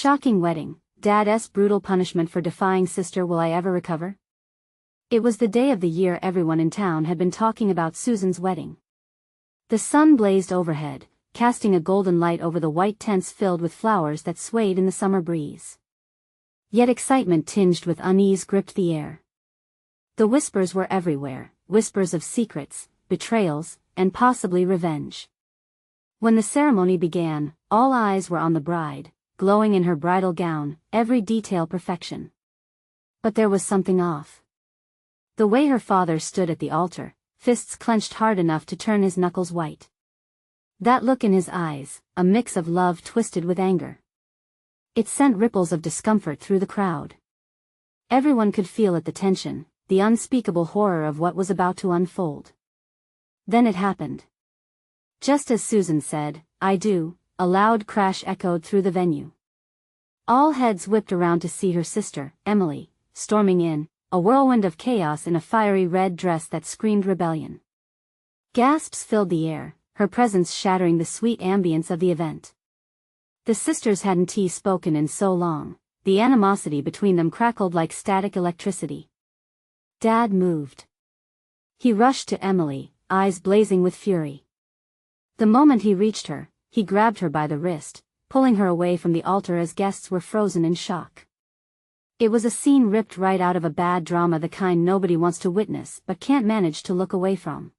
Shocking wedding, Dad's brutal punishment for defying sister. Will I ever recover? It was the day of the year everyone in town had been talking about Susan's wedding. The sun blazed overhead, casting a golden light over the white tents filled with flowers that swayed in the summer breeze. Yet excitement tinged with unease gripped the air. The whispers were everywhere, whispers of secrets, betrayals, and possibly revenge. When the ceremony began, all eyes were on the bride, glowing in her bridal gown, every detail perfection. But there was something off. The way her father stood at the altar, fists clenched hard enough to turn his knuckles white. That look in his eyes, a mix of love twisted with anger. It sent ripples of discomfort through the crowd. Everyone could feel it, the tension, the unspeakable horror of what was about to unfold. Then it happened. Just as Susan said, "I do," a loud crash echoed through the venue. All heads whipped around to see her sister, Emily, storming in, a whirlwind of chaos in a fiery red dress that screamed rebellion. Gasps filled the air, her presence shattering the sweet ambience of the event. The sisters hadn't spoken in so long, the animosity between them crackled like static electricity. Dad moved. He rushed to Emily, eyes blazing with fury. The moment he reached her, he grabbed her by the wrist, pulling her away from the altar as guests were frozen in shock. It was a scene ripped right out of a bad drama, the kind nobody wants to witness but can't manage to look away from.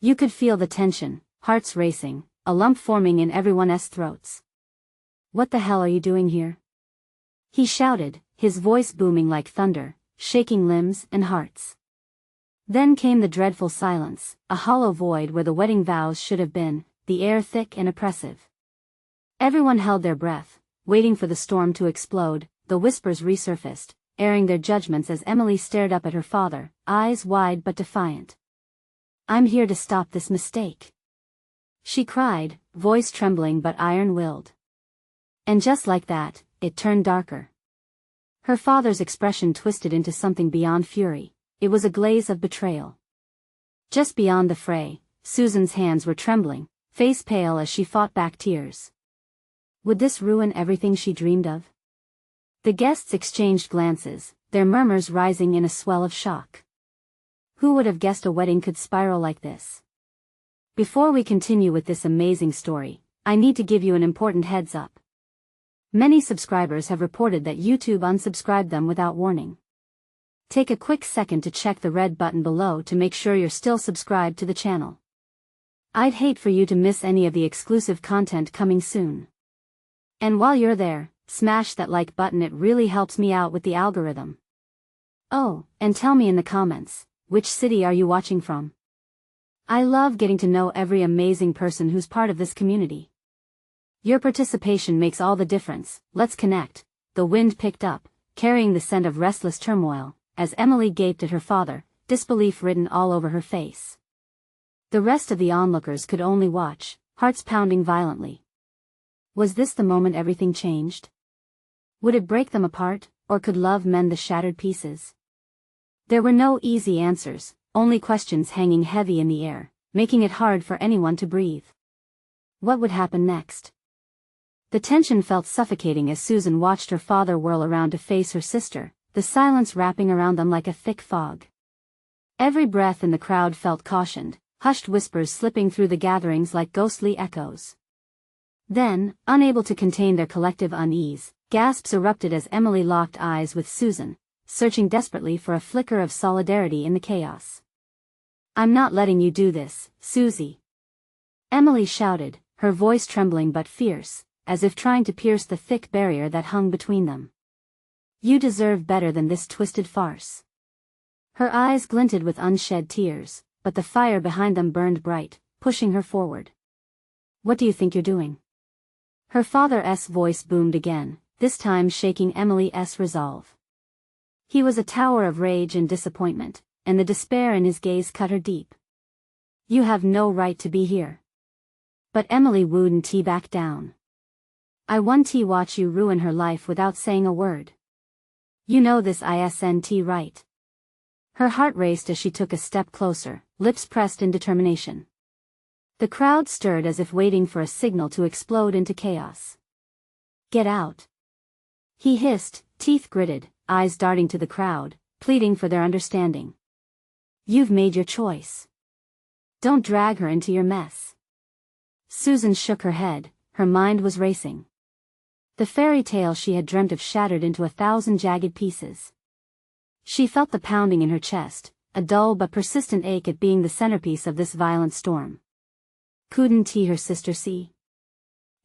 You could feel the tension, hearts racing, a lump forming in everyone's throats. "What the hell are you doing here?" he shouted, his voice booming like thunder, shaking limbs and hearts. Then came the dreadful silence, a hollow void where the wedding vows should have been, the air thick and oppressive. Everyone held their breath, waiting for the storm to explode. The whispers resurfaced, airing their judgments as Emily stared up at her father, eyes wide but defiant. "I'm here to stop this mistake," she cried, voice trembling but iron-willed. And just like that, it turned darker. Her father's expression twisted into something beyond fury. It was a glaze of betrayal. Just beyond the fray, Susan's hands were trembling, face pale as she fought back tears. Would this ruin everything she dreamed of? The guests exchanged glances, their murmurs rising in a swell of shock. Who would have guessed a wedding could spiral like this? Before we continue with this amazing story, I need to give you an important heads up. Many subscribers have reported that YouTube unsubscribed them without warning. Take a quick second to check the red button below to make sure you're still subscribed to the channel. I'd hate for you to miss any of the exclusive content coming soon. And while you're there, smash that like button, it really helps me out with the algorithm. Oh, and tell me in the comments, which city are you watching from? I love getting to know every amazing person who's part of this community. Your participation makes all the difference. Let's connect. The wind picked up, carrying the scent of restless turmoil, as Emily gaped at her father, disbelief written all over her face. The rest of the onlookers could only watch, hearts pounding violently. Was this the moment everything changed? Would it break them apart, or could love mend the shattered pieces? There were no easy answers, only questions hanging heavy in the air, making it hard for anyone to breathe. What would happen next? The tension felt suffocating as Susan watched her father whirl around to face her sister, the silence wrapping around them like a thick fog. Every breath in the crowd felt cautioned, hushed whispers slipping through the gatherings like ghostly echoes. Then, unable to contain their collective unease, gasps erupted as Emily locked eyes with Susan, searching desperately for a flicker of solidarity in the chaos. "I'm not letting you do this, Susie," Emily shouted, her voice trembling but fierce, as if trying to pierce the thick barrier that hung between them. "You deserve better than this twisted farce." Her eyes glinted with unshed tears, but the fire behind them burned bright, pushing her forward. "What do you think you're doing?" Her father's voice boomed again, this time shaking Emily's resolve. He was a tower of rage and disappointment, and the despair in his gaze cut her deep. "You have no right to be here." But Emily wouldn't back down. "I won't watch you ruin her life without saying a word. You know this isn't right." Her heart raced as she took a step closer, lips pressed in determination. The crowd stirred as if waiting for a signal to explode into chaos. "Get out," He hissed, teeth gritted, eyes darting to the crowd, pleading for their understanding. You've made your choice. Don't drag her into your mess. Susan shook her head, her mind was racing. The fairy tale she had dreamt of shattered into 1,000 jagged pieces. She felt the pounding in her chest, a dull but persistent ache at being the centerpiece of this violent storm. Couldn't her sister see?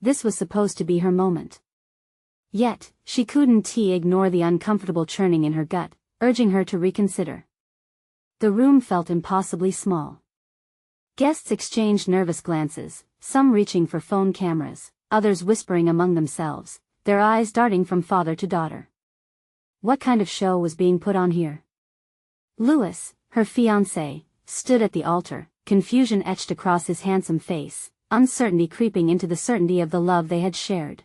This was supposed to be her moment. Yet, she couldn't ignore the uncomfortable churning in her gut, urging her to reconsider. The room felt impossibly small. Guests exchanged nervous glances, some reaching for phone cameras, others whispering among themselves, their eyes darting from father to daughter. What kind of show was being put on here? Louis, her fiancé, stood at the altar, confusion etched across his handsome face, uncertainty creeping into the certainty of the love they had shared.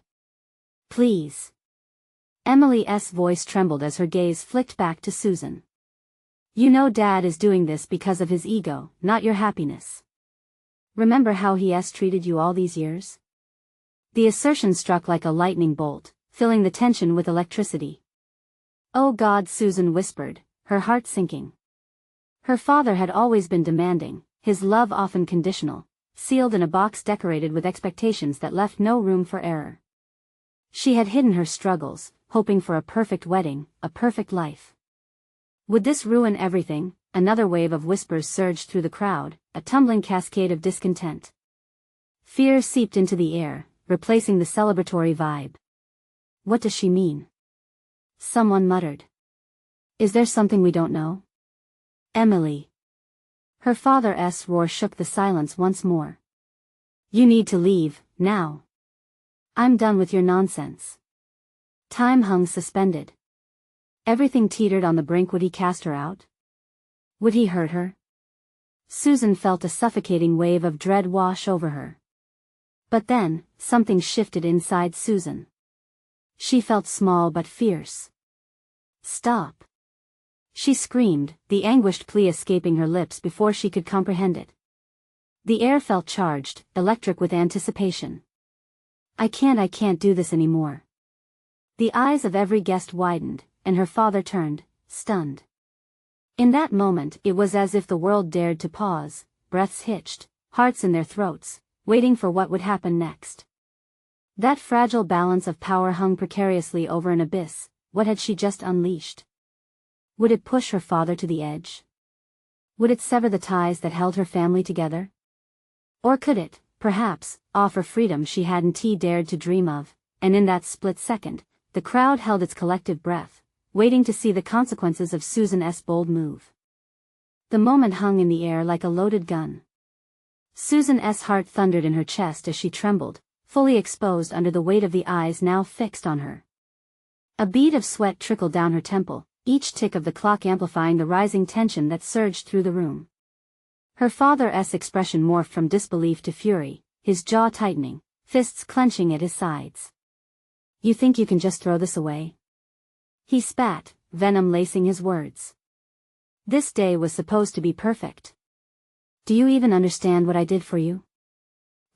Please. Emily's voice trembled as her gaze flicked back to Susan. You know Dad is doing this because of his ego, not your happiness. Remember how he's treated you all these years? The assertion struck like a lightning bolt, filling the tension with electricity. Oh God, Susan whispered, her heart sinking. Her father had always been demanding, his love often conditional, sealed in a box decorated with expectations that left no room for error. She had hidden her struggles, hoping for a perfect wedding, a perfect life. Would this ruin everything? Another wave of whispers surged through the crowd, a tumbling cascade of discontent. Fear seeped into the air, replacing the celebratory vibe. What does she mean? Someone muttered. Is there something we don't know? Emily. Her father's roar shook the silence once more. You need to leave, now. I'm done with your nonsense. Time hung suspended. Everything teetered on the brink. Would he cast her out? Would he hurt her? Susan felt a suffocating wave of dread wash over her. But then, something shifted inside Susan. She felt small but fierce. Stop! She screamed, the anguished plea escaping her lips before she could comprehend it. The air felt charged, electric with anticipation. I can't do this anymore. The eyes of every guest widened, and her father turned, stunned. In that moment it was as if the world dared to pause, breaths hitched, hearts in their throats, waiting for what would happen next. That fragile balance of power hung precariously over an abyss. What had she just unleashed? Would it push her father to the edge? Would it sever the ties that held her family together? Or could it, perhaps, offer freedom she hadn't dared to dream of? And in that split second, the crowd held its collective breath, waiting to see the consequences of Susan's bold move. The moment hung in the air like a loaded gun. Susan's heart thundered in her chest as she trembled, fully exposed under the weight of the eyes now fixed on her. A bead of sweat trickled down her temple, each tick of the clock amplifying the rising tension that surged through the room. Her father's expression morphed from disbelief to fury, his jaw tightening, fists clenching at his sides. You think you can just throw this away? He spat, venom lacing his words. This day was supposed to be perfect. Do you even understand what I did for you?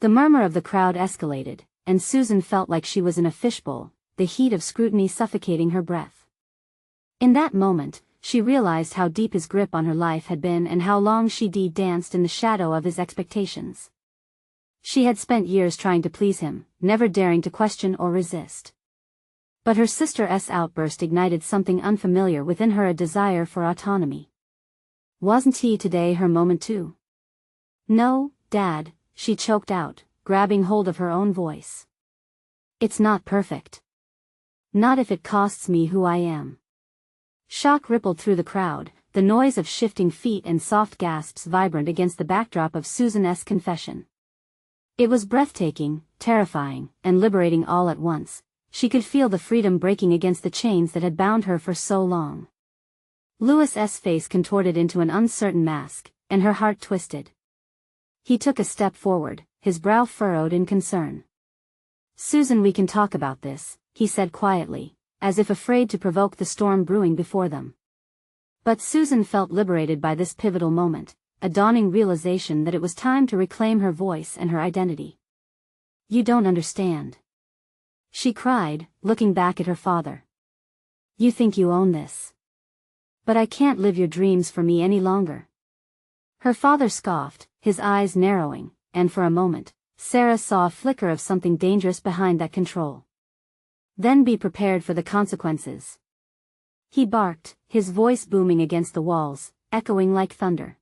The murmur of the crowd escalated, and Susan felt like she was in a fishbowl, the heat of scrutiny suffocating her breath. In that moment, she realized how deep his grip on her life had been and how long she'd danced in the shadow of his expectations. She had spent years trying to please him, never daring to question or resist. But her sister's outburst ignited something unfamiliar within her, a desire for autonomy. Wasn't today her moment too? No, Dad, she choked out, grabbing hold of her own voice. It's not perfect. Not if it costs me who I am. Shock rippled through the crowd, the noise of shifting feet and soft gasps vibrant against the backdrop of Susan's confession. It was breathtaking, terrifying, and liberating all at once. She could feel the freedom breaking against the chains that had bound her for so long. Louis's face contorted into an uncertain mask, and her heart twisted. He took a step forward, his brow furrowed in concern. Susan, we can talk about this, he said quietly, as if afraid to provoke the storm brewing before them. But Susan felt liberated by this pivotal moment, a dawning realization that it was time to reclaim her voice and her identity. You don't understand. She cried, looking back at her father. You think you own this. But I can't live your dreams for me any longer. Her father scoffed, his eyes narrowing, and for a moment, Sarah saw a flicker of something dangerous behind that control. Then be prepared for the consequences. He barked, his voice booming against the walls, echoing like thunder.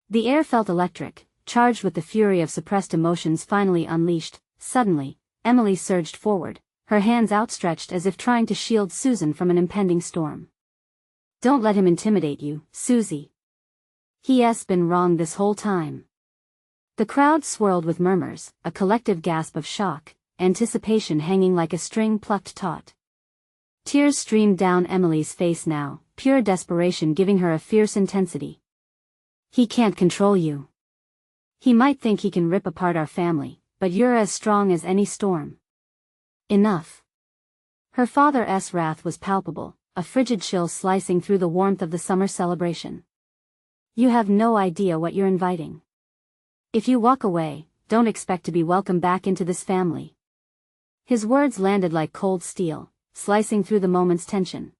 The air felt electric, charged with the fury of suppressed emotions finally unleashed. Suddenly, Emily surged forward, her hands outstretched as if trying to shield Susan from an impending storm. Don't let him intimidate you, Susie. He's been wrong this whole time. The crowd swirled with murmurs, a collective gasp of shock, anticipation hanging like a string plucked taut. Tears streamed down Emily's face now, pure desperation giving her a fierce intensity. He can't control you. He might think he can rip apart our family, but you're as strong as any storm. Enough. Her father's wrath was palpable, a frigid chill slicing through the warmth of the summer celebration. You have no idea what you're inviting. If you walk away, don't expect to be welcomed back into this family. His words landed like cold steel, slicing through the moment's tension.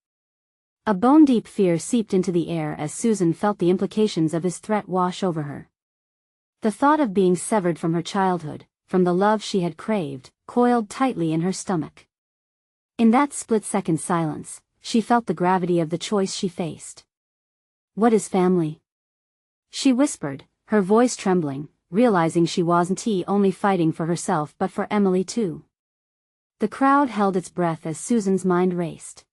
A bone-deep fear seeped into the air as Susan felt the implications of his threat wash over her. The thought of being severed from her childhood, from the love she had craved, coiled tightly in her stomach. In that split-second silence, she felt the gravity of the choice she faced. What is family? She whispered, her voice trembling, realizing she wasn't only fighting for herself but for Emily too. The crowd held its breath as Susan's mind raced.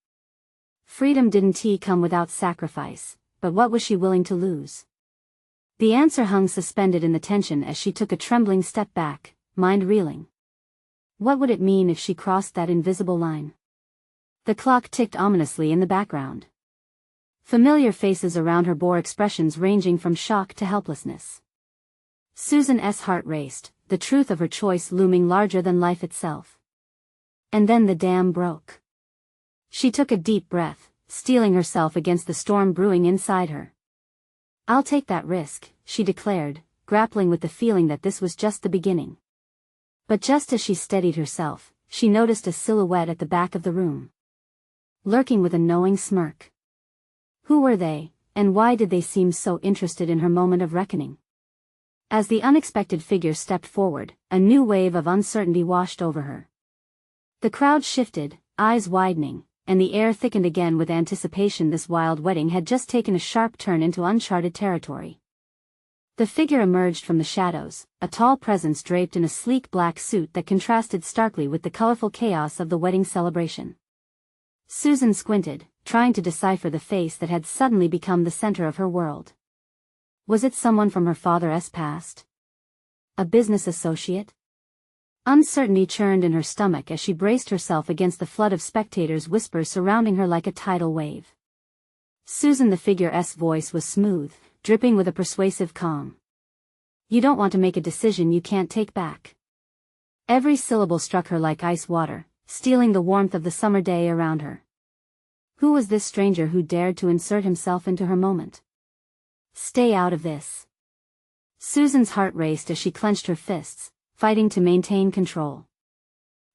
Freedom didn't come without sacrifice, but what was she willing to lose? The answer hung suspended in the tension as she took a trembling step back, mind reeling. What would it mean if she crossed that invisible line? The clock ticked ominously in the background. Familiar faces around her bore expressions ranging from shock to helplessness. Susan's heart raced, the truth of her choice looming larger than life itself. And then the dam broke. She took a deep breath, steeling herself against the storm brewing inside her. I'll take that risk, she declared, grappling with the feeling that this was just the beginning. But just as she steadied herself, she noticed a silhouette at the back of the room. Lurking with a knowing smirk. Who were they, and why did they seem so interested in her moment of reckoning? As the unexpected figure stepped forward, a new wave of uncertainty washed over her. The crowd shifted, eyes widening, and the air thickened again with anticipation. This wild wedding had just taken a sharp turn into uncharted territory. The figure emerged from the shadows, a tall presence draped in a sleek black suit that contrasted starkly with the colorful chaos of the wedding celebration. Susan squinted, trying to decipher the face that had suddenly become the center of her world. Was it someone from her father's past? A business associate? Uncertainty churned in her stomach as she braced herself against the flood of spectators' whispers surrounding her like a tidal wave. Susan, the figure's voice was smooth, dripping with a persuasive calm. You don't want to make a decision you can't take back. Every syllable struck her like ice water, stealing the warmth of the summer day around her. Who was this stranger who dared to insert himself into her moment? Stay out of this. Susan's heart raced as she clenched her fists, fighting to maintain control.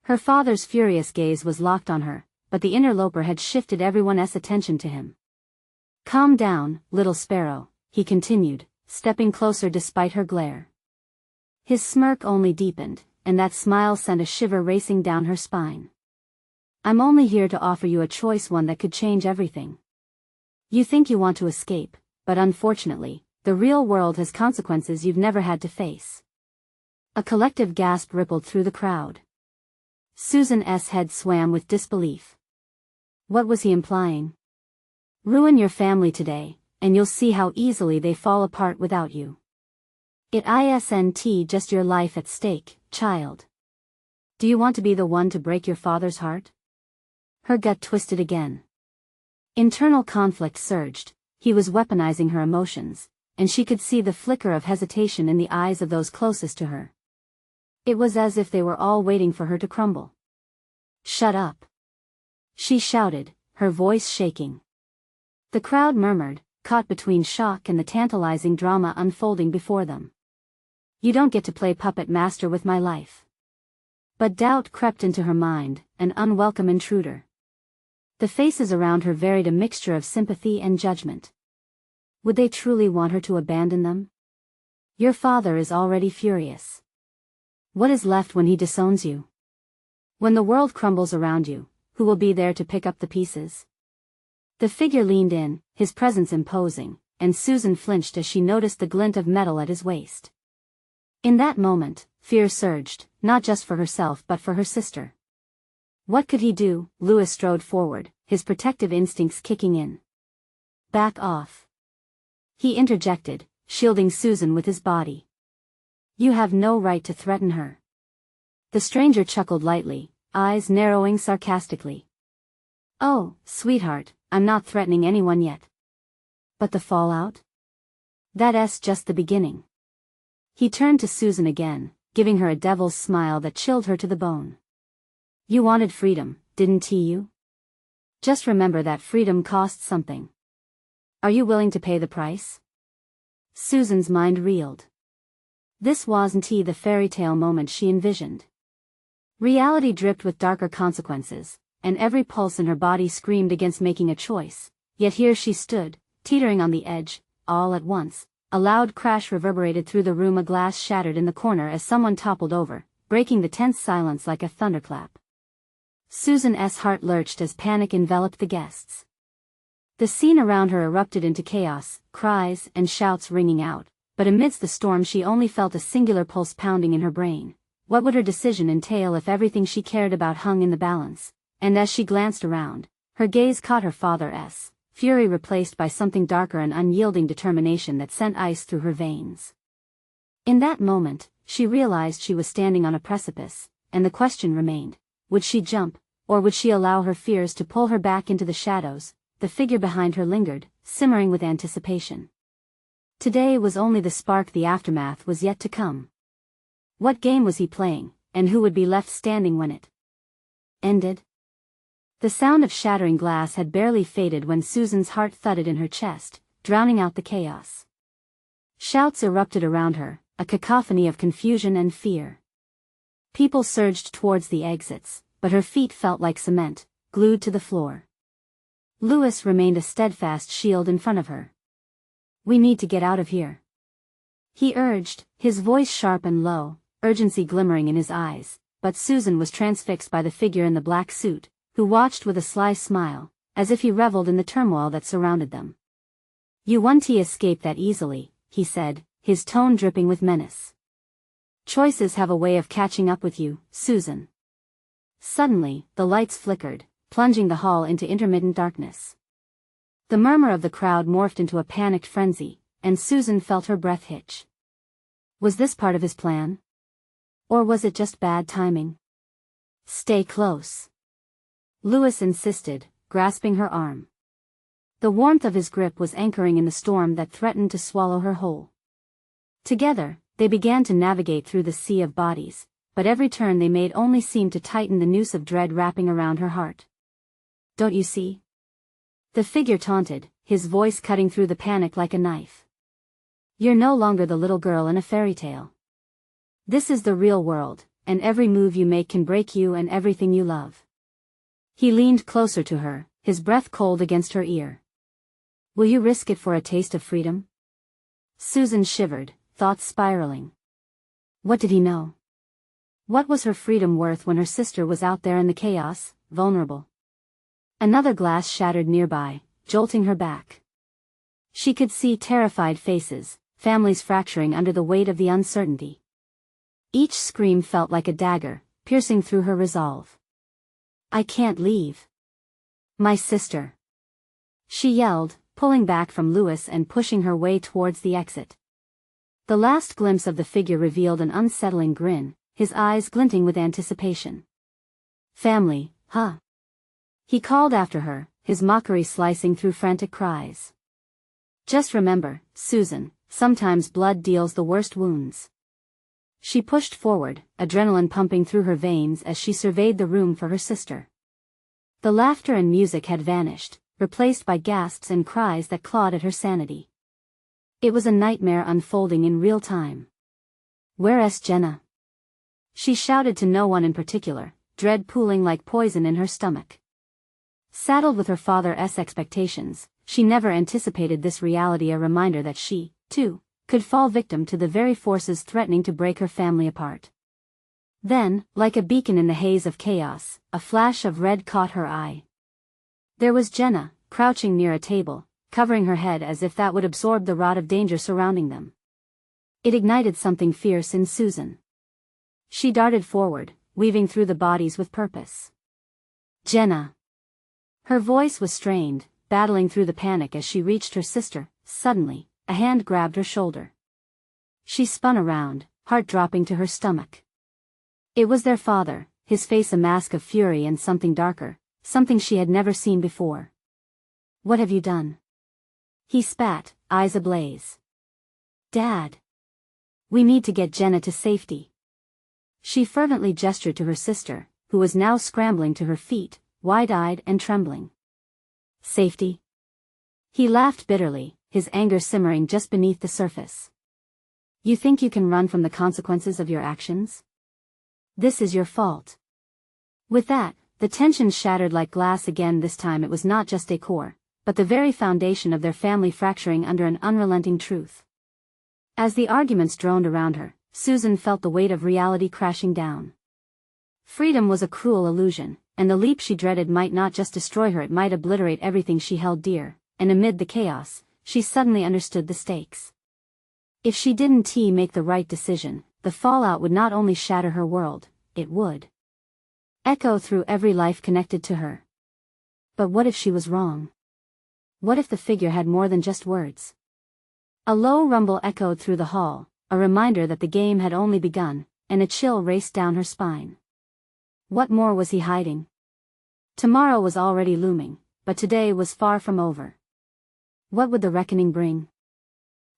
Her father's furious gaze was locked on her, but the interloper had shifted everyone's attention to him. Calm down, little sparrow, he continued, stepping closer despite her glare. His smirk only deepened, and that smile sent a shiver racing down her spine. I'm only here to offer you a choice, one that could change everything. You think you want to escape, but unfortunately, the real world has consequences you've never had to face. A collective gasp rippled through the crowd. Susan's head swam with disbelief. What was he implying? Ruin your family today, and you'll see how easily they fall apart without you. It isn't just your life at stake, child. Do you want to be the one to break your father's heart? Her gut twisted again. Internal conflict surged. He was weaponizing her emotions, and she could see the flicker of hesitation in the eyes of those closest to her. It was as if they were all waiting for her to crumble. Shut up! She shouted, her voice shaking. The crowd murmured, caught between shock and the tantalizing drama unfolding before them. You don't get to play puppet master with my life. But doubt crept into her mind, an unwelcome intruder. The faces around her varied a mixture of sympathy and judgment. Would they truly want her to abandon them? Your father is already furious. What is left when he disowns you? When the world crumbles around you, who will be there to pick up the pieces? The figure leaned in, his presence imposing, and Susan flinched as she noticed the glint of metal at his waist. In that moment, fear surged, not just for herself but for her sister. What could he do? Louis strode forward, his protective instincts kicking in. Back off. He interjected, shielding Susan with his body. You have no right to threaten her. The stranger chuckled lightly, eyes narrowing sarcastically. Oh, sweetheart, I'm not threatening anyone yet. But the fallout? That's just the beginning. He turned to Susan again, giving her a devil's smile that chilled her to the bone. You wanted freedom, didn't you? Just remember that freedom costs something. Are you willing to pay the price? Susan's mind reeled. This wasn't the fairy tale moment she envisioned. Reality dripped with darker consequences, and every pulse in her body screamed against making a choice, yet here she stood, teetering on the edge. All at once, a loud crash reverberated through the room. A glass shattered in the corner as someone toppled over, breaking the tense silence like a thunderclap. Susan's heart lurched as panic enveloped the guests. The scene around her erupted into chaos, cries and shouts ringing out, but amidst the storm she only felt a singular pulse pounding in her brain. What would her decision entail if everything she cared about hung in the balance? And as she glanced around, her gaze caught her father's, fury replaced by something darker, an unyielding determination that sent ice through her veins. In that moment, she realized she was standing on a precipice, and the question remained, would she jump, or would she allow her fears to pull her back into the shadows? The figure behind her lingered, simmering with anticipation. Today was only the spark, the aftermath was yet to come. What game was he playing, and who would be left standing when it ended? The sound of shattering glass had barely faded when Susan's heart thudded in her chest, drowning out the chaos. Shouts erupted around her, a cacophony of confusion and fear. People surged towards the exits, but her feet felt like cement, glued to the floor. Louis remained a steadfast shield in front of her. We need to get out of here, he urged, his voice sharp and low, urgency glimmering in his eyes, but Susan was transfixed by the figure in the black suit, who watched with a sly smile, as if he reveled in the turmoil that surrounded them. You won't escape that easily, he said, his tone dripping with menace. Choices have a way of catching up with you, Susan. Suddenly, the lights flickered, plunging the hall into intermittent darkness. The murmur of the crowd morphed into a panicked frenzy, and Susan felt her breath hitch. Was this part of his plan? Or was it just bad timing? Stay close, Louis insisted, grasping her arm. The warmth of his grip was anchoring in the storm that threatened to swallow her whole. Together, they began to navigate through the sea of bodies, but every turn they made only seemed to tighten the noose of dread wrapping around her heart. Don't you see? The figure taunted, his voice cutting through the panic like a knife. You're no longer the little girl in a fairy tale. This is the real world, and every move you make can break you and everything you love. He leaned closer to her, his breath cold against her ear. Will you risk it for a taste of freedom? Susan shivered, thoughts spiraling. What did he know? What was her freedom worth when her sister was out there in the chaos, vulnerable? Another glass shattered nearby, jolting her back. She could see terrified faces, families fracturing under the weight of the uncertainty. Each scream felt like a dagger, piercing through her resolve. I can't leave. My sister. She yelled, pulling back from Louis and pushing her way towards the exit. The last glimpse of the figure revealed an unsettling grin, his eyes glinting with anticipation. Family, huh? He called after her, his mockery slicing through frantic cries. Just remember, Susan, sometimes blood deals the worst wounds. She pushed forward, adrenaline pumping through her veins as she surveyed the room for her sister. The laughter and music had vanished, replaced by gasps and cries that clawed at her sanity. It was a nightmare unfolding in real time. Where's Jenna? She shouted to no one in particular, dread pooling like poison in her stomach. Saddled with her father's expectations, she never anticipated this reality, a reminder that she, too, could fall victim to the very forces threatening to break her family apart. Then, like a beacon in the haze of chaos, a flash of red caught her eye. There was Jenna, crouching near a table, covering her head as if that would absorb the rod of danger surrounding them. It ignited something fierce in Susan. She darted forward, weaving through the bodies with purpose. Jenna. Her voice was strained, battling through the panic as she reached her sister. Suddenly, a hand grabbed her shoulder. She spun around, heart dropping to her stomach. It was their father, his face a mask of fury and something darker, something she had never seen before. "What have you done?" He spat, eyes ablaze. "Dad. We need to get Jenna to safety." She fervently gestured to her sister, who was now scrambling to her feet, wide-eyed and trembling. "Safety?" He laughed bitterly, his anger simmering just beneath the surface. "You think you can run from the consequences of your actions? This is your fault." With that, the tension shattered like glass again. This time it was not just decor, but the very foundation of their family fracturing under an unrelenting truth. As the arguments droned around her, Susan felt the weight of reality crashing down. Freedom was a cruel illusion, and the leap she dreaded might not just destroy her, it might obliterate everything she held dear, and amid the chaos, she suddenly understood the stakes. If she didn't make the right decision, the fallout would not only shatter her world, it would echo through every life connected to her. But what if she was wrong? What if the figure had more than just words? A low rumble echoed through the hall, a reminder that the game had only begun, and a chill raced down her spine. What more was he hiding? Tomorrow was already looming, but today was far from over. What would the reckoning bring?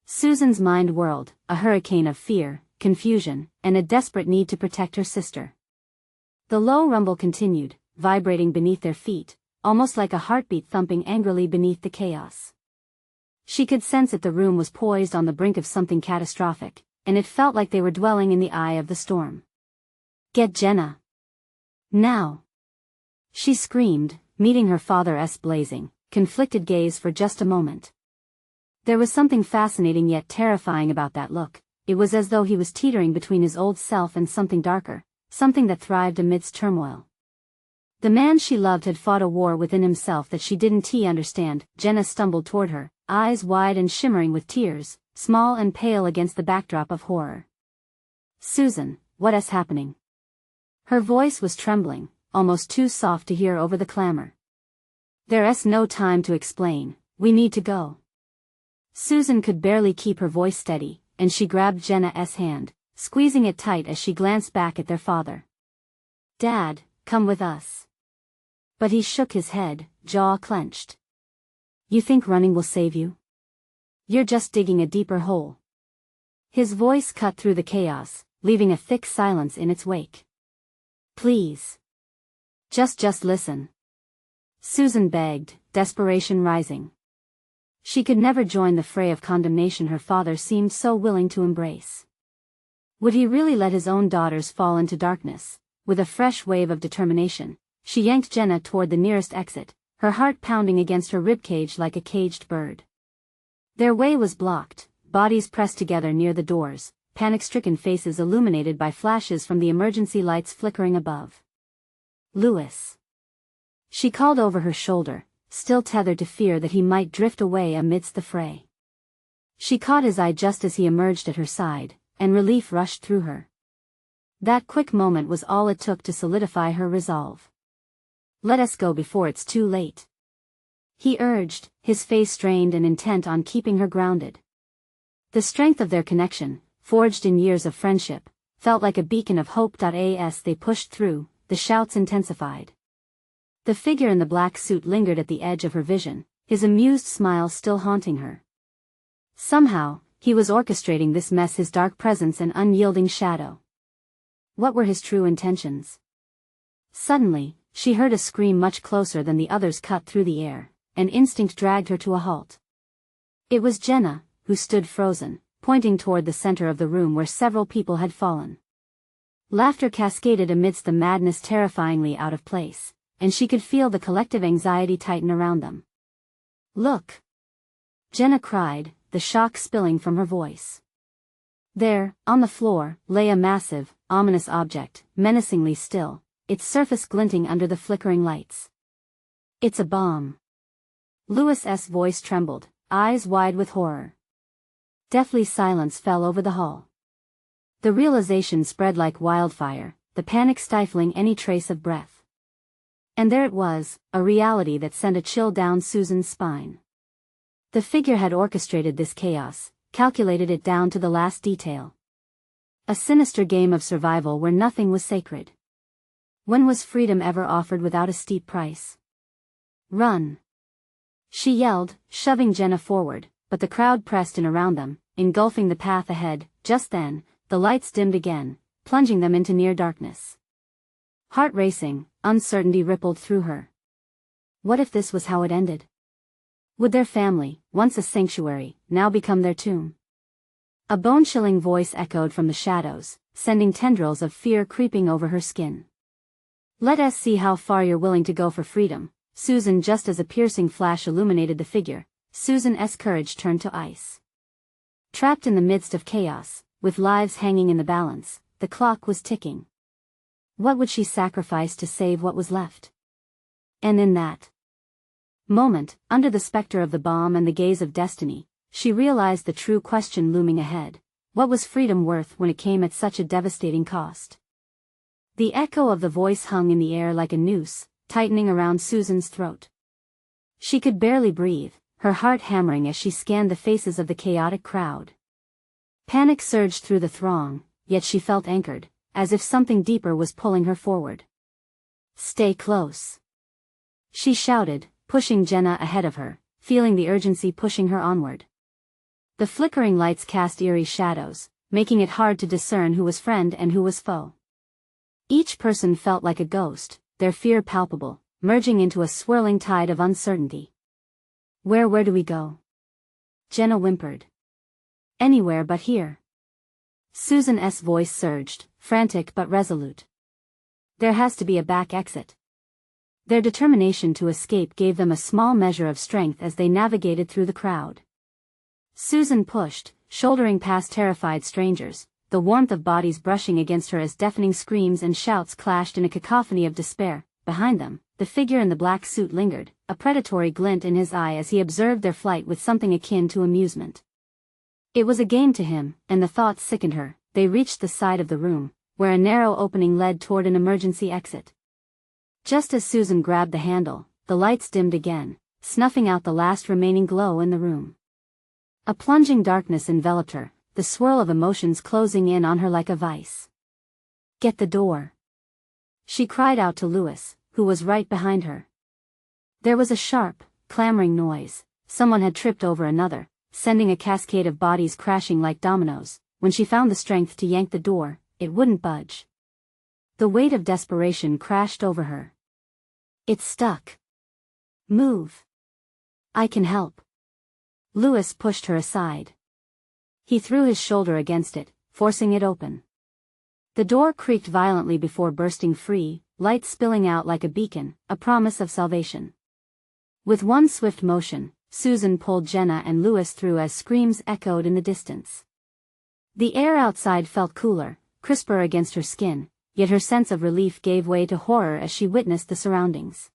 Susan's mind whirled, a hurricane of fear, confusion, and a desperate need to protect her sister. The low rumble continued, vibrating beneath their feet, almost like a heartbeat thumping angrily beneath the chaos. She could sense that the room was poised on the brink of something catastrophic, and it felt like they were dwelling in the eye of the storm. "Get Jenna. Now!" She screamed, meeting her father's blazing, conflicted gaze for just a moment. There was something fascinating yet terrifying about that look. It was as though he was teetering between his old self and something darker, something that thrived amidst turmoil. The man she loved had fought a war within himself that she didn't understand. Jenna stumbled toward her, eyes wide and shimmering with tears, small and pale against the backdrop of horror. "Susan, what's happening?" Her voice was trembling, almost too soft to hear over the clamor. "There's no time to explain, we need to go." Susan could barely keep her voice steady, and she grabbed Jenna's hand, squeezing it tight as she glanced back at their father. "Dad, come with us." But he shook his head, jaw clenched. "You think running will save you? You're just digging a deeper hole." His voice cut through the chaos, leaving a thick silence in its wake. "Please. Just listen." Susan begged, desperation rising. She could never join the fray of condemnation her father seemed so willing to embrace. Would he really let his own daughters fall into darkness? With a fresh wave of determination, she yanked Jenna toward the nearest exit, her heart pounding against her ribcage like a caged bird. Their way was blocked, bodies pressed together near the doors, panic-stricken faces illuminated by flashes from the emergency lights flickering above. "Louis." She called over her shoulder, still tethered to fear that he might drift away amidst the fray. She caught his eye just as he emerged at her side, and relief rushed through her. That quick moment was all it took to solidify her resolve. "Let us go before it's too late," he urged, his face strained and intent on keeping her grounded. The strength of their connection, forged in years of friendship, felt like a beacon of hope. As they pushed through, the shouts intensified. The figure in the black suit lingered at the edge of her vision, his amused smile still haunting her. Somehow, he was orchestrating this mess, his dark presence and unyielding shadow. What were his true intentions? Suddenly, she heard a scream much closer than the others cut through the air, and instinct dragged her to a halt. It was Jenna, who stood frozen, pointing toward the center of the room where several people had fallen. Laughter cascaded amidst the madness, terrifyingly out of place, and she could feel the collective anxiety tighten around them. "Look!" Jenna cried, the shock spilling from her voice. There, on the floor, lay a massive, ominous object, menacingly still, its surface glinting under the flickering lights. "It's a bomb." Lewis's voice trembled, eyes wide with horror. Deathly silence fell over the hall. The realization spread like wildfire, the panic stifling any trace of breath. And there it was, a reality that sent a chill down Susan's spine. The figure had orchestrated this chaos, calculated it down to the last detail. A sinister game of survival where nothing was sacred. When was freedom ever offered without a steep price? "Run!" she yelled, shoving Jenna forward, but the crowd pressed in around them, engulfing the path ahead. Just then, the lights dimmed again, plunging them into near darkness. Heart racing, uncertainty rippled through her. What if this was how it ended? Would their family, once a sanctuary, now become their tomb? A bone-chilling voice echoed from the shadows, sending tendrils of fear creeping over her skin. "Let us see how far you're willing to go for freedom, Susan." Just as a piercing flash illuminated the figure, Susan's courage turned to ice. Trapped in the midst of chaos, with lives hanging in the balance, the clock was ticking. What would she sacrifice to save what was left? And in that moment, under the specter of the bomb and the gaze of destiny, she realized the true question looming ahead. What was freedom worth when it came at such a devastating cost? The echo of the voice hung in the air like a noose, tightening around Susan's throat. She could barely breathe, her heart hammering as she scanned the faces of the chaotic crowd. Panic surged through the throng, yet she felt anchored, as if something deeper was pulling her forward. "Stay close," she shouted, pushing Jenna ahead of her, feeling the urgency pushing her onward. The flickering lights cast eerie shadows, making it hard to discern who was friend and who was foe. Each person felt like a ghost, their fear palpable, merging into a swirling tide of uncertainty. Where do we go?" Jenna whimpered. "Anywhere but here." Susan's voice surged, frantic but resolute. "There has to be a back exit." Their determination to escape gave them a small measure of strength as they navigated through the crowd. Susan pushed, shouldering past terrified strangers, the warmth of bodies brushing against her as deafening screams and shouts clashed in a cacophony of despair. Behind them, the figure in the black suit lingered, a predatory glint in his eye as he observed their flight with something akin to amusement. It was a game to him, and the thought sickened her. They reached the side of the room, where a narrow opening led toward an emergency exit. Just as Susan grabbed the handle, the lights dimmed again, snuffing out the last remaining glow in the room. A plunging darkness enveloped her, the swirl of emotions closing in on her like a vice. "Get the door," she cried out to Lewis, who was right behind her. There was a sharp, clamoring noise. Someone had tripped over another, sending a cascade of bodies crashing like dominoes. When she found the strength to yank the door, it wouldn't budge. The weight of desperation crashed over her. "It's stuck. Move. I can help." Lewis pushed her aside. He threw his shoulder against it, forcing it open. The door creaked violently before bursting free, light spilling out like a beacon, a promise of salvation. With one swift motion, Susan pulled Jenna and Lewis through as screams echoed in the distance. The air outside felt cooler, crisper against her skin, yet her sense of relief gave way to horror as she witnessed the surroundings.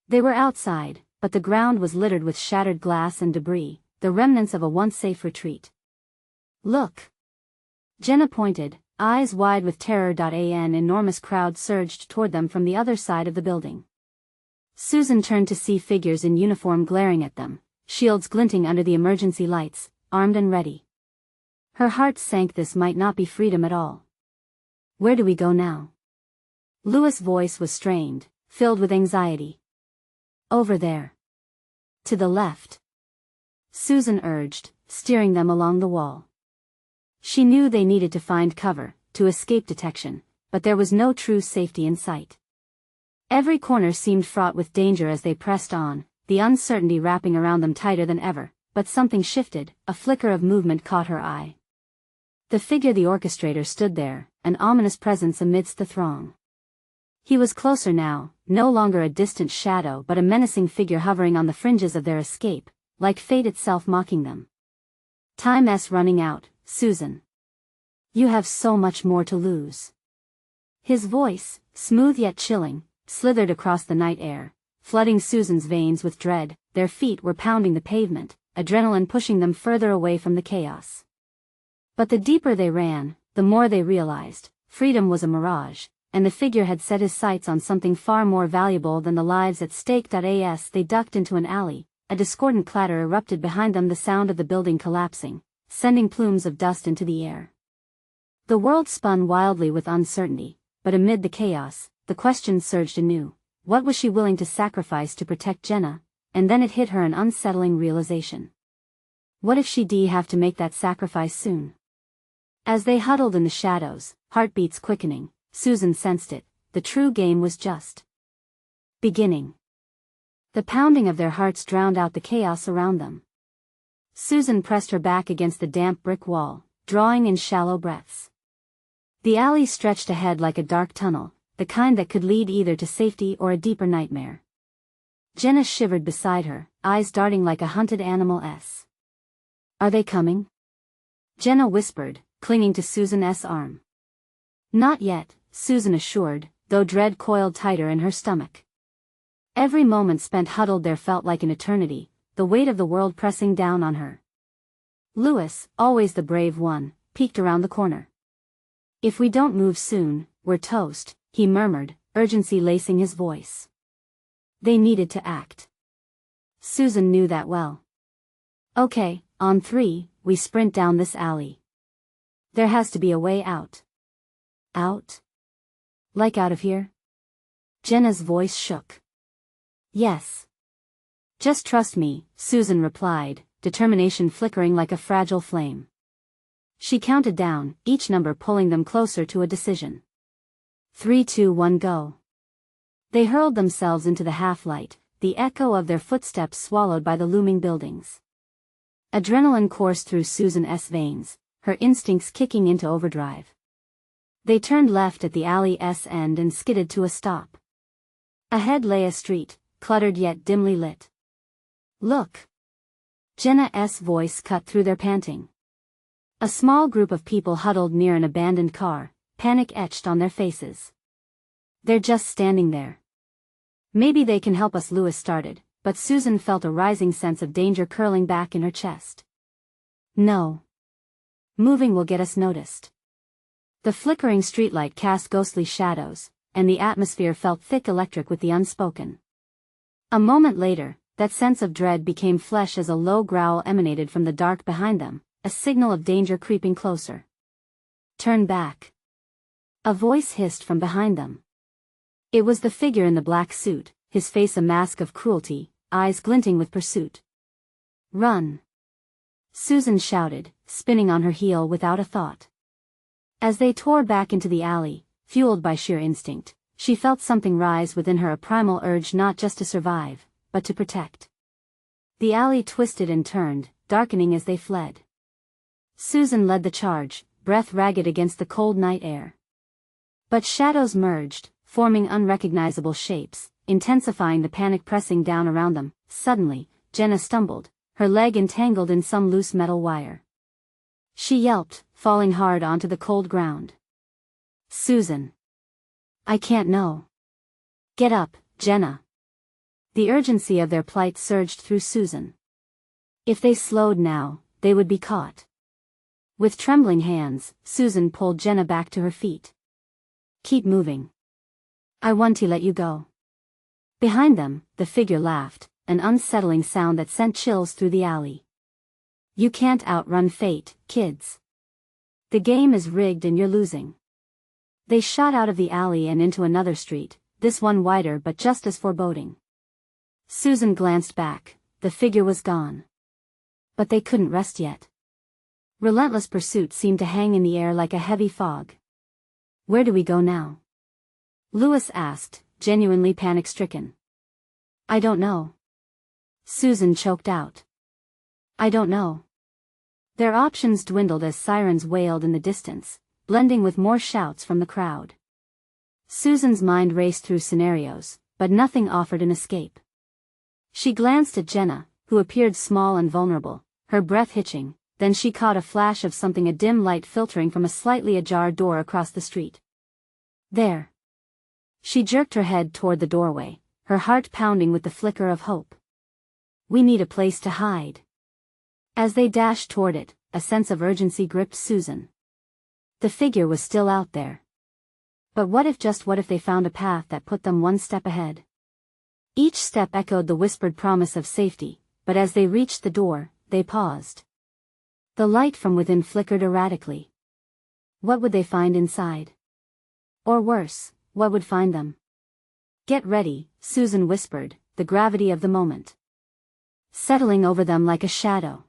They were outside, but the ground was littered with shattered glass and debris, the remnants of a once safe retreat. "Look!" Jenna pointed, eyes wide with terror. An enormous crowd surged toward them from the other side of the building. Susan turned to see figures in uniform glaring at them, shields glinting under the emergency lights, armed and ready. Her heart sank. This might not be freedom at all. "Where do we go now?" Lewis' voice was strained, filled with anxiety. "Over there. To the left," Susan urged, steering them along the wall. She knew they needed to find cover, to escape detection, but there was no true safety in sight. Every corner seemed fraught with danger as they pressed on, the uncertainty wrapping around them tighter than ever. But something shifted, a flicker of movement caught her eye. The figure the orchestrator stood there, an ominous presence amidst the throng. He was closer now, no longer a distant shadow but a menacing figure hovering on the fringes of their escape, like fate itself mocking them. Time's running out, Susan. You have so much more to lose. His voice, smooth yet chilling, slithered across the night air, flooding Susan's veins with dread. Their feet were pounding the pavement, adrenaline pushing them further away from the chaos. But the deeper they ran, the more they realized, freedom was a mirage, and the figure had set his sights on something far more valuable than the lives at stake. As they ducked into an alley, a discordant clatter erupted behind them, the sound of the building collapsing, sending plumes of dust into the air. The world spun wildly with uncertainty, but amid the chaos, the question surged anew. What was she willing to sacrifice to protect Jenna? And then it hit her, an unsettling realization. What if she'd have to make that sacrifice soon? As they huddled in the shadows, heartbeats quickening, Susan sensed it. The true game was just beginning. The pounding of their hearts drowned out the chaos around them. Susan pressed her back against the damp brick wall, drawing in shallow breaths. The alley stretched ahead like a dark tunnel, the kind that could lead either to safety or a deeper nightmare. Jenna shivered beside her, eyes darting like a hunted animal's. Are they coming? Jenna whispered, clinging to Susan's arm. Not yet, Susan assured, though dread coiled tighter in her stomach. Every moment spent huddled there felt like an eternity, the weight of the world pressing down on her. Louis, always the brave one, peeked around the corner. If we don't move soon, we're toast, he murmured, urgency lacing his voice. They needed to act. Susan knew that well. Okay, on three, we sprint down this alley. There has to be a way out. Out? Like out of here? Jenna's voice shook. Yes. Just trust me, Susan replied, determination flickering like a fragile flame. She counted down, each number pulling them closer to a decision. 3, 2, 1, go. They hurled themselves into the half-light, the echo of their footsteps swallowed by the looming buildings. Adrenaline coursed through Susan's veins, her instincts kicking into overdrive. They turned left at the alley's end and skidded to a stop. Ahead lay a street, cluttered yet dimly lit. Look! Jenna's voice cut through their panting. A small group of people huddled near an abandoned car, panic etched on their faces. They're just standing there. Maybe they can help us, Louis started, but Susan felt a rising sense of danger curling back in her chest. No. Moving will get us noticed. The flickering streetlight cast ghostly shadows, and the atmosphere felt thick electric with the unspoken. A moment later, that sense of dread became flesh as a low growl emanated from the dark behind them, a signal of danger creeping closer. Turn back. A voice hissed from behind them. It was the figure in the black suit, his face a mask of cruelty, eyes glinting with pursuit. Run! Susan shouted, spinning on her heel without a thought. As they tore back into the alley, fueled by sheer instinct, she felt something rise within her, a primal urge not just to survive, but to protect. The alley twisted and turned, darkening as they fled. Susan led the charge, breath ragged against the cold night air. But shadows merged, forming unrecognizable shapes, intensifying the panic pressing down around them. Suddenly, Jenna stumbled, her leg entangled in some loose metal wire. She yelped, falling hard onto the cold ground. Susan! I can't know. Get up, Jenna. The urgency of their plight surged through Susan. If they slowed now, they would be caught. With trembling hands, Susan pulled Jenna back to her feet. Keep moving. I want to let you go. Behind them, the figure laughed, an unsettling sound that sent chills through the alley. You can't outrun fate, kids. The game is rigged and you're losing. They shot out of the alley and into another street, this one wider but just as foreboding. Susan glanced back, the figure was gone. But they couldn't rest yet. Relentless pursuit seemed to hang in the air like a heavy fog. Where do we go now? Louis asked, genuinely panic-stricken. I don't know. Susan choked out. I don't know. Their options dwindled as sirens wailed in the distance, blending with more shouts from the crowd. Susan's mind raced through scenarios, but nothing offered an escape. She glanced at Jenna, who appeared small and vulnerable, her breath hitching, then she caught a flash of something, a dim light filtering from a slightly ajar door across the street. There. She jerked her head toward the doorway, her heart pounding with the flicker of hope. We need a place to hide. As they dashed toward it, a sense of urgency gripped Susan. The figure was still out there. But what if they found a path that put them one step ahead? Each step echoed the whispered promise of safety, but as they reached the door, they paused. The light from within flickered erratically. What would they find inside? Or worse, what would find them? Get ready, Susan whispered, the gravity of the moment settling over them like a shadow.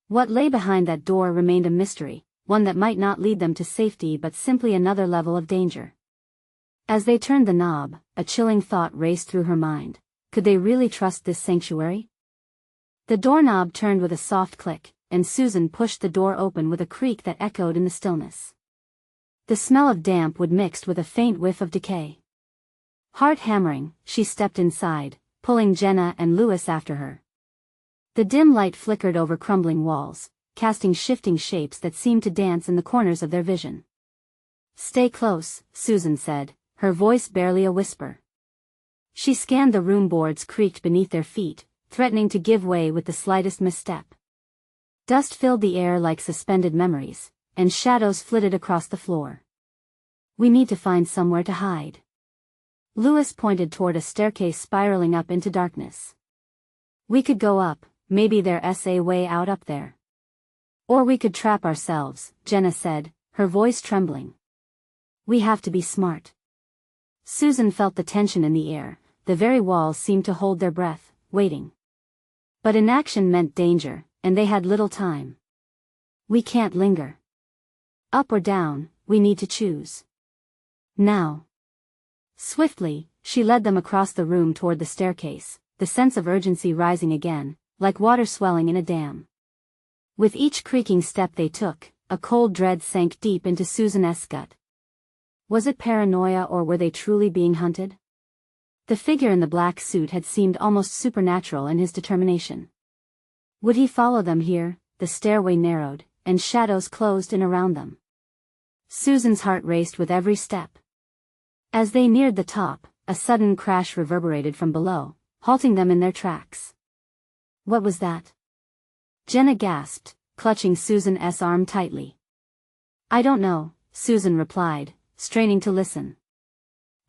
What lay behind that door remained a mystery, one that might not lead them to safety but simply another level of danger. As they turned the knob, a chilling thought raced through her mind. Could they really trust this sanctuary? The doorknob turned with a soft click, and Susan pushed the door open with a creak that echoed in the stillness. The smell of damp wood mixed with a faint whiff of decay. Heart hammering, she stepped inside, pulling Jenna and Louis after her. The dim light flickered over crumbling walls, casting shifting shapes that seemed to dance in the corners of their vision. Stay close, Susan said, her voice barely a whisper. She scanned the room. Boards creaked beneath their feet, threatening to give way with the slightest misstep. Dust filled the air like suspended memories, and shadows flitted across the floor. We need to find somewhere to hide. Louis pointed toward a staircase spiraling up into darkness. We could go up, maybe there's a way out up there. Or we could trap ourselves, Jenna said, her voice trembling. We have to be smart. Susan felt the tension in the air, the very walls seemed to hold their breath, waiting. But inaction meant danger, and they had little time. We can't linger. Up or down, we need to choose. Now. Swiftly, she led them across the room toward the staircase, the sense of urgency rising again, like water swelling in a dam. With each creaking step they took, a cold dread sank deep into Susan's gut. Was it paranoia, or were they truly being hunted? The figure in the black suit had seemed almost supernatural in his determination. Would he follow them here? The stairway narrowed, and shadows closed in around them. Susan's heart raced with every step. As they neared the top, a sudden crash reverberated from below, halting them in their tracks. What was that? Jenna gasped, clutching Susan's arm tightly. I don't know, Susan replied, straining to listen.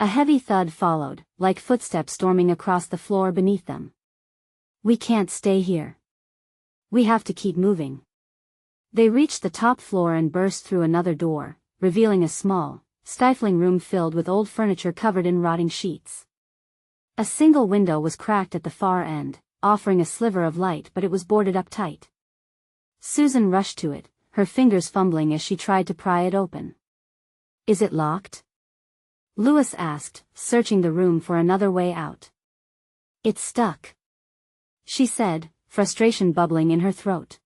A heavy thud followed, like footsteps storming across the floor beneath them. We can't stay here. We have to keep moving. They reached the top floor and burst through another door, revealing a small, stifling room filled with old furniture covered in rotting sheets. A single window was cracked at the far end, offering a sliver of light, but it was boarded up tight. Susan rushed to it, her fingers fumbling as she tried to pry it open. Is it locked? Louis asked, searching the room for another way out. It's stuck, she said, frustration bubbling in her throat.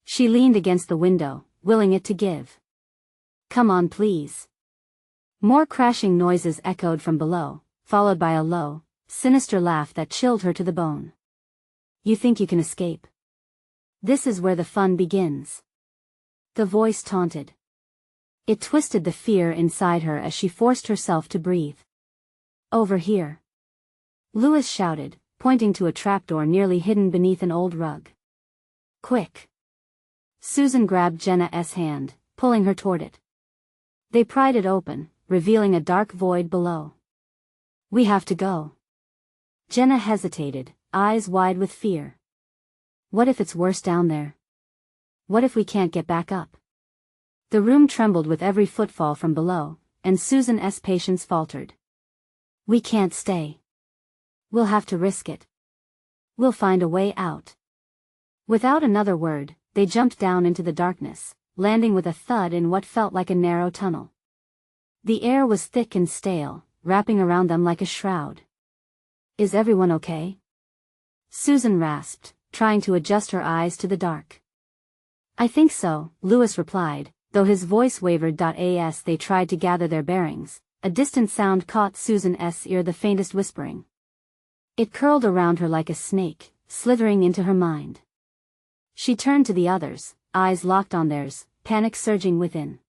She leaned against the window, willing it to give. Come on, please. More crashing noises echoed from below, followed by a low, sinister laugh that chilled her to the bone. You think you can escape? This is where the fun begins. The voice taunted. It twisted the fear inside her as she forced herself to breathe. Over here. Louis shouted, pointing to a trapdoor nearly hidden beneath an old rug. Quick. Susan grabbed Jenna's hand, pulling her toward it. They pried it open, revealing a dark void below. We have to go. Jenna hesitated, eyes wide with fear. What if it's worse down there? What if we can't get back up? The room trembled with every footfall from below, and Susan's patience faltered. We can't stay. We'll have to risk it. We'll find a way out. Without another word, they jumped down into the darkness, landing with a thud in what felt like a narrow tunnel. The air was thick and stale, wrapping around them like a shroud. Is everyone okay? Susan rasped, trying to adjust her eyes to the dark. I think so, Louis replied, though his voice wavered. As they tried to gather their bearings, a distant sound caught Susan's ear, the faintest whispering. It curled around her like a snake, slithering into her mind. She turned to the others, eyes locked on theirs, panic surging within.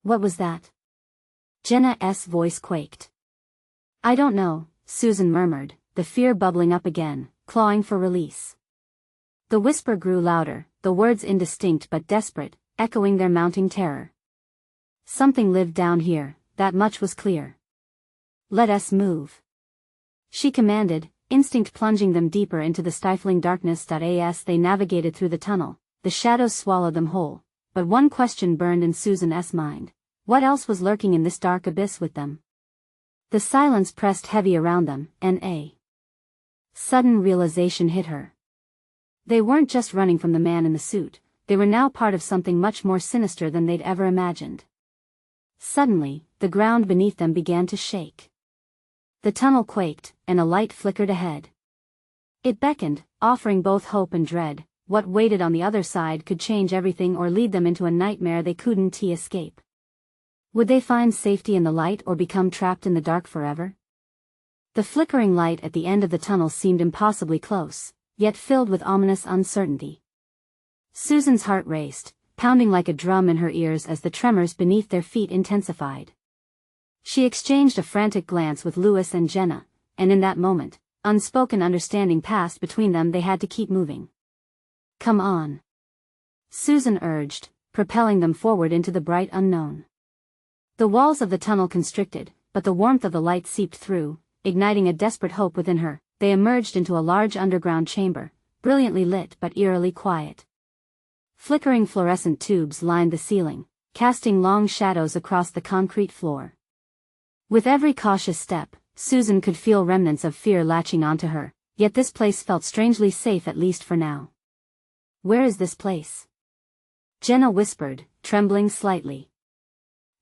What was that? Jenna's voice quaked. I don't know, Susan murmured, the fear bubbling up again, clawing for release. The whisper grew louder, the words indistinct but desperate, echoing their mounting terror. Something lived down here, that much was clear. Let us move. She commanded, instinct plunging them deeper into the stifling darkness. As they navigated through the tunnel, the shadows swallowed them whole, but one question burned in Susan's mind. What else was lurking in this dark abyss with them? The silence pressed heavy around them, and a sudden realization hit her. They weren't just running from the man in the suit, they were now part of something much more sinister than they'd ever imagined. Suddenly, the ground beneath them began to shake. The tunnel quaked, and a light flickered ahead. It beckoned, offering both hope and dread. What waited on the other side could change everything or lead them into a nightmare they couldn't escape. Would they find safety in the light or become trapped in the dark forever? The flickering light at the end of the tunnel seemed impossibly close, yet filled with ominous uncertainty. Susan's heart raced, pounding like a drum in her ears as the tremors beneath their feet intensified. She exchanged a frantic glance with Louis and Jenna, and in that moment, unspoken understanding passed between them. They had to keep moving. Come on, Susan urged, propelling them forward into the bright unknown. The walls of the tunnel constricted, but the warmth of the light seeped through, igniting a desperate hope within her. They emerged into a large underground chamber, brilliantly lit but eerily quiet. Flickering fluorescent tubes lined the ceiling, casting long shadows across the concrete floor. With every cautious step, Susan could feel remnants of fear latching onto her, yet this place felt strangely safe, at least for now. Where is this place? Jenna whispered, trembling slightly.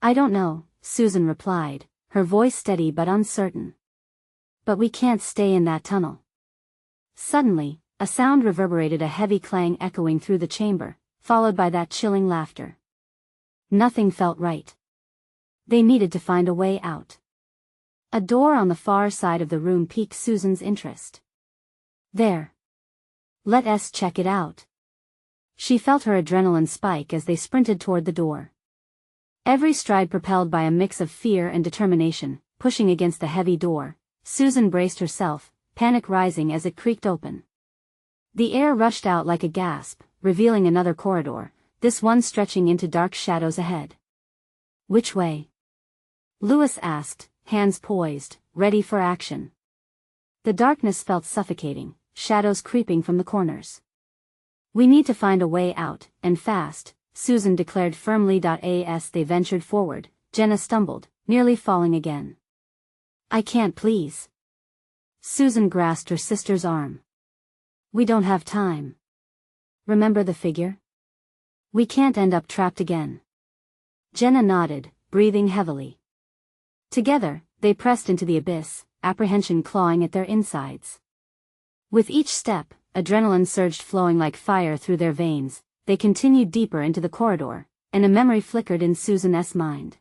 I don't know, Susan replied, her voice steady but uncertain. But we can't stay in that tunnel. Suddenly, a sound reverberated, a heavy clang echoing through the chamber, followed by that chilling laughter. Nothing felt right. They needed to find a way out. A door on the far side of the room piqued Susan's interest. There. Let us check it out. She felt her adrenaline spike as they sprinted toward the door. Every stride propelled by a mix of fear and determination, pushing against the heavy door, Susan braced herself, panic rising as it creaked open. The air rushed out like a gasp, revealing another corridor, this one stretching into dark shadows ahead. Which way? Louis asked, hands poised, ready for action. The darkness felt suffocating, shadows creeping from the corners. We need to find a way out, and fast, Susan declared firmly. As they ventured forward, Jenna stumbled, nearly falling again. I can't, please. Susan grasped her sister's arm. We don't have time. Remember the figure? We can't end up trapped again. Jenna nodded, breathing heavily. Together, they pressed into the abyss, apprehension clawing at their insides. With each step, adrenaline surged, flowing like fire through their veins. They continued deeper into the corridor, and a memory flickered in Susan's mind.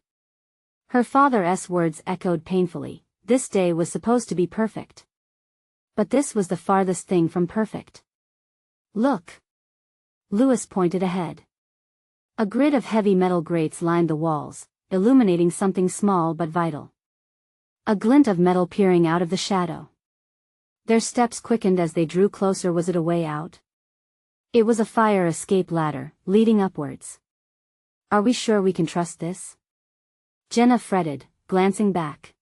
Her father's words echoed painfully. This day was supposed to be perfect. But this was the farthest thing from perfect. Look. Louis pointed ahead. A grid of heavy metal grates lined the walls, illuminating something small but vital. A glint of metal peering out of the shadow. Their steps quickened as they drew closer. Was it a way out? It was a fire escape ladder, leading upwards. Are we sure we can trust this? Jenna fretted, glancing back.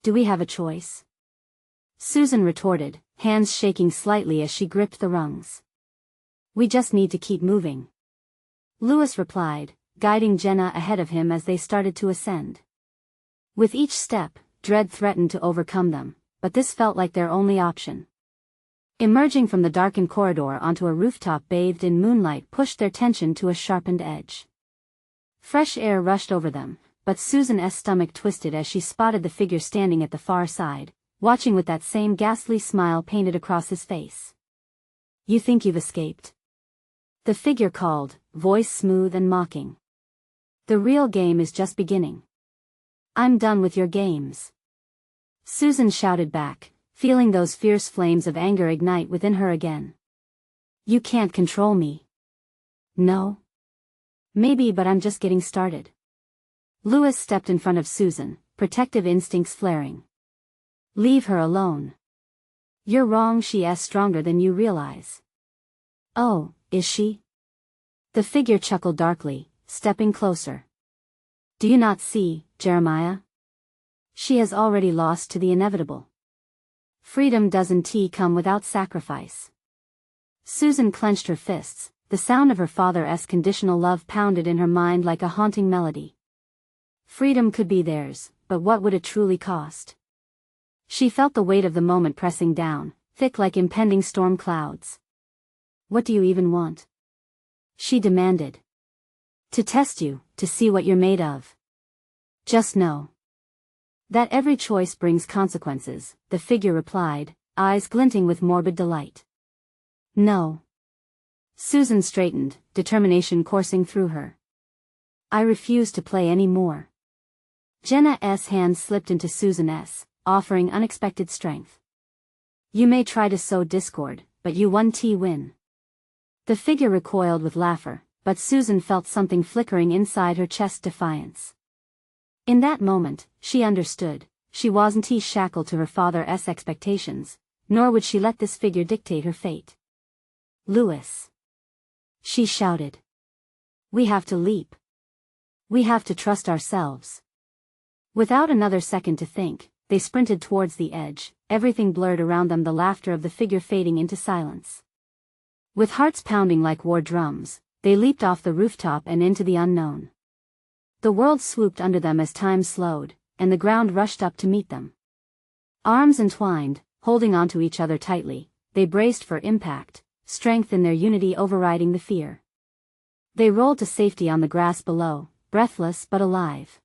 Do we have a choice? Susan retorted, hands shaking slightly as she gripped the rungs. We just need to keep moving. Louis replied, guiding Jenna ahead of him as they started to ascend. With each step, dread threatened to overcome them, but this felt like their only option. Emerging from the darkened corridor onto a rooftop bathed in moonlight pushed their tension to a sharpened edge. Fresh air rushed over them, but Susan's stomach twisted as she spotted the figure standing at the far side, watching with that same ghastly smile painted across his face. You think you've escaped? The figure called, voice smooth and mocking. The real game is just beginning. I'm done with your games. Susan shouted back, feeling those fierce flames of anger ignite within her again. You can't control me. No? Maybe, but I'm just getting started. Louis stepped in front of Susan, protective instincts flaring. Leave her alone. You're wrong, she's stronger than you realize. Oh, is she? The figure chuckled darkly, stepping closer. Do you not see, Jeremiah? She has already lost to the inevitable. Freedom doesn't come without sacrifice. Susan clenched her fists, the sound of her father's conditional love pounded in her mind like a haunting melody. Freedom could be theirs, but what would it truly cost? She felt the weight of the moment pressing down, thick like impending storm clouds. What do you even want? She demanded. To test you, to see what you're made of. Just know that every choice brings consequences, the figure replied, eyes glinting with morbid delight. No. Susan straightened, determination coursing through her. I refuse to play any more. Jenna's hand slipped into Susan's, offering unexpected strength. You may try to sow discord, but you win. The figure recoiled with laughter, but Susan felt something flickering inside her chest, defiance. In that moment, she understood, she wasn't shackled to her father's expectations, nor would she let this figure dictate her fate. Louis. She shouted. We have to leap. We have to trust ourselves. Without another second to think, they sprinted towards the edge, everything blurred around them, the laughter of the figure fading into silence. With hearts pounding like war drums, they leaped off the rooftop and into the unknown. The world swooped under them as time slowed, and the ground rushed up to meet them. Arms entwined, holding onto each other tightly, they braced for impact, strength in their unity overriding the fear. They rolled to safety on the grass below, breathless but alive.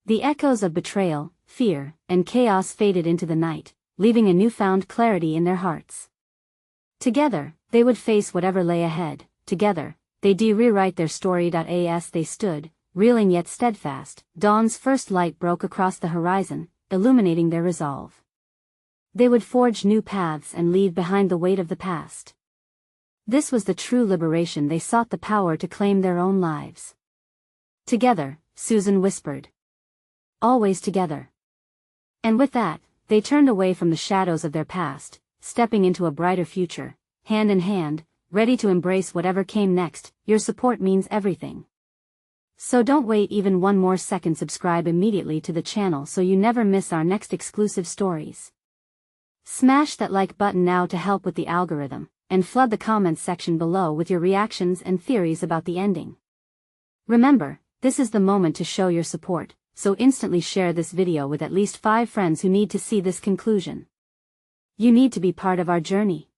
The echoes of betrayal, fear, and chaos faded into the night, leaving a newfound clarity in their hearts. Together, they would face whatever lay ahead, together, they'd rewrite their story. As they stood, reeling yet steadfast, dawn's first light broke across the horizon, illuminating their resolve. They would forge new paths and leave behind the weight of the past. This was the true liberation they sought, the power to claim their own lives. Together, Susan whispered. Always together. And with that, they turned away from the shadows of their past, stepping into a brighter future, hand in hand, ready to embrace whatever came next. Your support means everything. So don't wait even one more second. Subscribe immediately to the channel so you never miss our next exclusive stories. Smash that like button now to help with the algorithm, and flood the comments section below with your reactions and theories about the ending. Remember, this is the moment to show your support, so instantly share this video with at least 5 friends who need to see this conclusion. You need to be part of our journey.